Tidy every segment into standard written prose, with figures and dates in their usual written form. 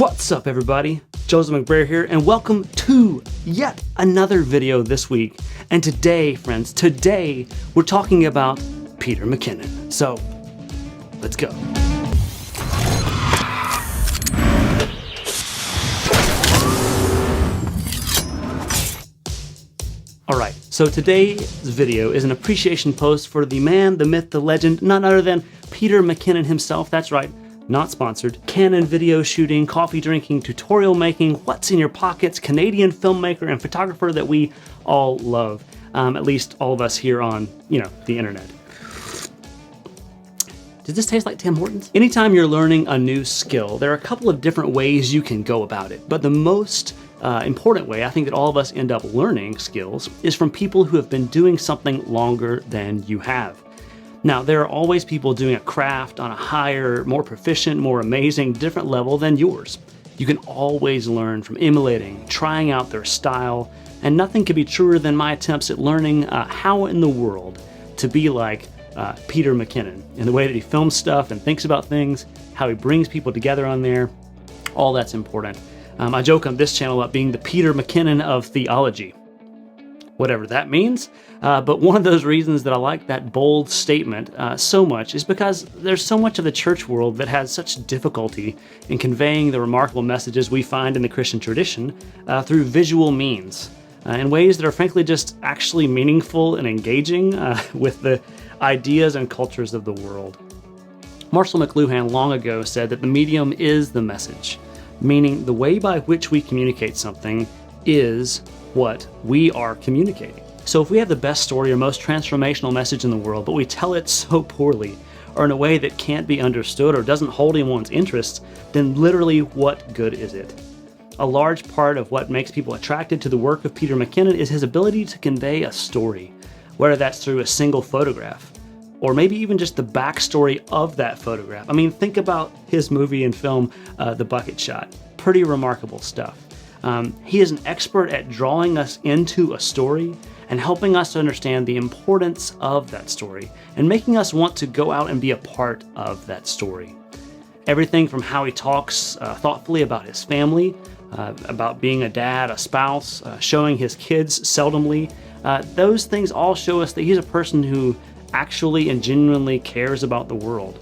What's up, everybody? Joseph McBrayer here, and welcome to yet another video this week. And today, friends, we're talking about Peter McKinnon. So, let's go. Alright, so today's video is an appreciation post for the man, the myth, the legend, none other than Peter McKinnon himself. That's right. Not sponsored. Canon video shooting, coffee drinking, tutorial making, what's in your pockets, Canadian filmmaker and photographer that we all love. At least all of us here on, the internet. Does this taste like Tim Hortons? Anytime you're learning a new skill, there are a couple of different ways you can go about it. But the most important way I think that all of us end up learning skills is from people who have been doing something longer than you have. Now, there are always people doing a craft on a higher, more proficient, more amazing, different level than yours. You can always learn from emulating, trying out their style, and nothing could be truer than my attempts at learning how in the world to be like Peter McKinnon in the way that he films stuff and thinks about things, how he brings people together on there. All that's important. I joke on this channel about being the Peter McKinnon of Theology. Whatever that means. But one of those reasons that I like that bold statement so much is because there's so much of the church world that has such difficulty in conveying the remarkable messages we find in the Christian tradition through visual means, in ways that are frankly just actually meaningful and engaging with the ideas and cultures of the world. Marshall McLuhan long ago said that the medium is the message, meaning the way by which we communicate something is what we are communicating. So if we have the best story or most transformational message in the world, but we tell it so poorly or in a way that can't be understood or doesn't hold anyone's interest, then literally what good is it? A large part of what makes people attracted to the work of Peter McKinnon is his ability to convey a story, whether that's through a single photograph or maybe even just the backstory of that photograph. I mean, think about his movie and film, The Bucket Shot. Pretty remarkable stuff. He is an expert at drawing us into a story and helping us to understand the importance of that story and making us want to go out and be a part of that story. Everything from how he talks thoughtfully about his family, about being a dad, a spouse, showing his kids seldomly, those things all show us that he's a person who actually and genuinely cares about the world.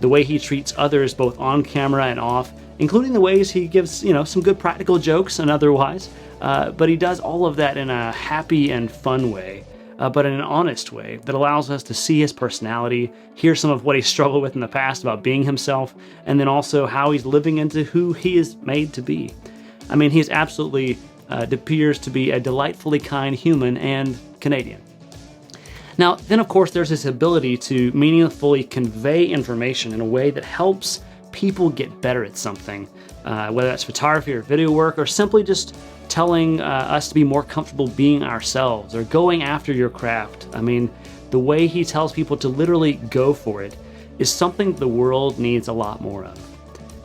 The way he treats others both on camera and off, including the ways he gives, some good practical jokes and otherwise, but he does all of that in a happy and fun way, but in an honest way that allows us to see his personality, hear some of what he struggled with in the past about being himself, and then also how he's living into who he is made to be. I mean, he's absolutely appears to be a delightfully kind human and Canadian. Now, then of course there's this ability to meaningfully convey information in a way that helps people get better at something, whether that's photography or video work, or simply just telling us to be more comfortable being ourselves or going after your craft. I mean, the way he tells people to literally go for it is something the world needs a lot more of.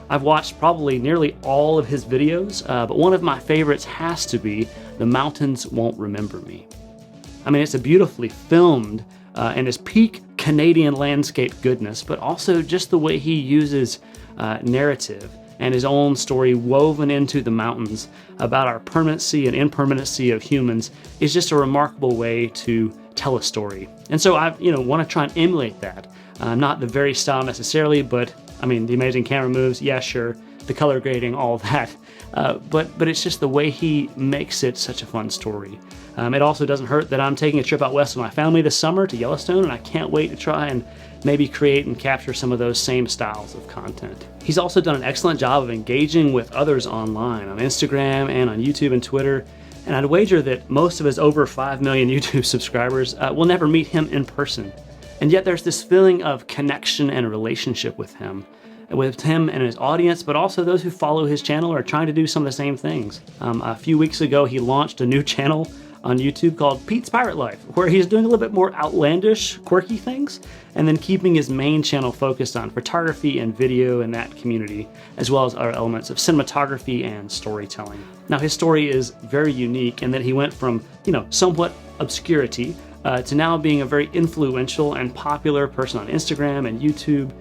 I've watched probably nearly all of his videos, but one of my favorites has to be The Mountains Won't Remember Me. I mean, it's a beautifully filmed and is peak Canadian landscape goodness, but also just the way he uses narrative and his own story woven into the mountains about our permanency and impermanency of humans is just a remarkable way to tell a story. And so I, want to try and emulate that. Not the very style necessarily, but I mean, the amazing camera moves, yeah, sure, the color grading, all that. But it's just the way he makes it such a fun story. It also doesn't hurt that I'm taking a trip out west with my family this summer to Yellowstone, and I can't wait to try and maybe create and capture some of those same styles of content. He's also done an excellent job of engaging with others online, on Instagram and on YouTube and Twitter, and I'd wager that most of his over 5 million YouTube subscribers will never meet him in person. And yet there's this feeling of connection and relationship with him and his audience, but also those who follow his channel are trying to do some of the same things. A few weeks ago, he launched a new channel on YouTube called Pete's Pirate Life, where he's doing a little bit more outlandish, quirky things, and then keeping his main channel focused on photography and video in that community, as well as other elements of cinematography and storytelling. Now, his story is very unique in that he went from, somewhat obscurity to now being a very influential and popular person on Instagram and YouTube,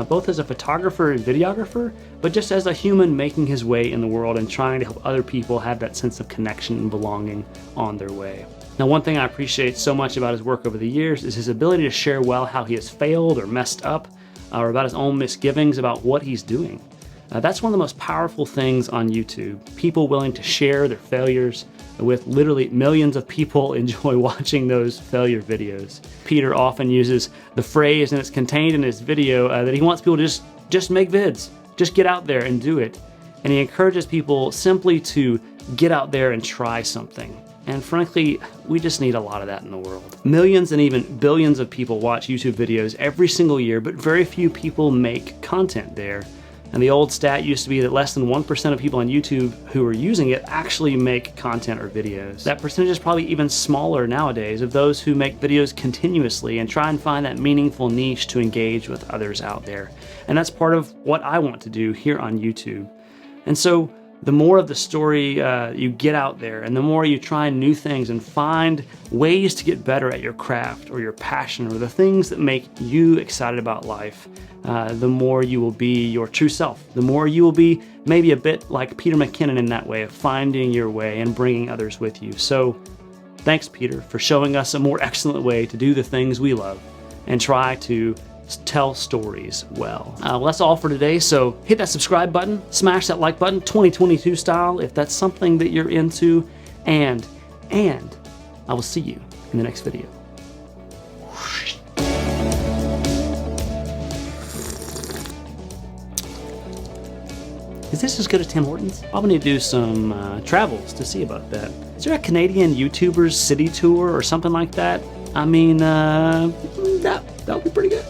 both as a photographer and videographer, but just as a human making his way in the world and trying to help other people have that sense of connection and belonging on their way. Now, one thing I appreciate so much about his work over the years is his ability to share well how he has failed or messed up, or about his own misgivings about what he's doing. That's one of the most powerful things on YouTube. People willing to share their failures with literally millions of people enjoy watching those failure videos. Peter often uses the phrase, and it's contained in his video, that he wants people to just make vids. Just get out there and do it. And he encourages people simply to get out there and try something. And frankly, we just need a lot of that in the world. Millions and even billions of people watch YouTube videos every single year, but very few people make content there. And the old stat used to be that less than 1% of people on YouTube who are using it actually make content or videos. That percentage is probably even smaller nowadays of those who make videos continuously and try and find that meaningful niche to engage with others out there. And that's part of what I want to do here on YouTube. And so the more of the story you get out there, and the more you try new things and find ways to get better at your craft or your passion or the things that make you excited about life, the more you will be your true self. The more you will be maybe a bit like Peter McKinnon in that way of finding your way and bringing others with you. So thanks, Peter, for showing us a more excellent way to do the things we love and try to tell stories well. That's all for today, so hit that subscribe button, smash that like button, 2022 style, if that's something that you're into, and I will see you in the next video. Is this as good as Tim Hortons? Probably need to do some travels to see about that. Is there a Canadian YouTuber's city tour or something like that? I mean, that would be pretty good.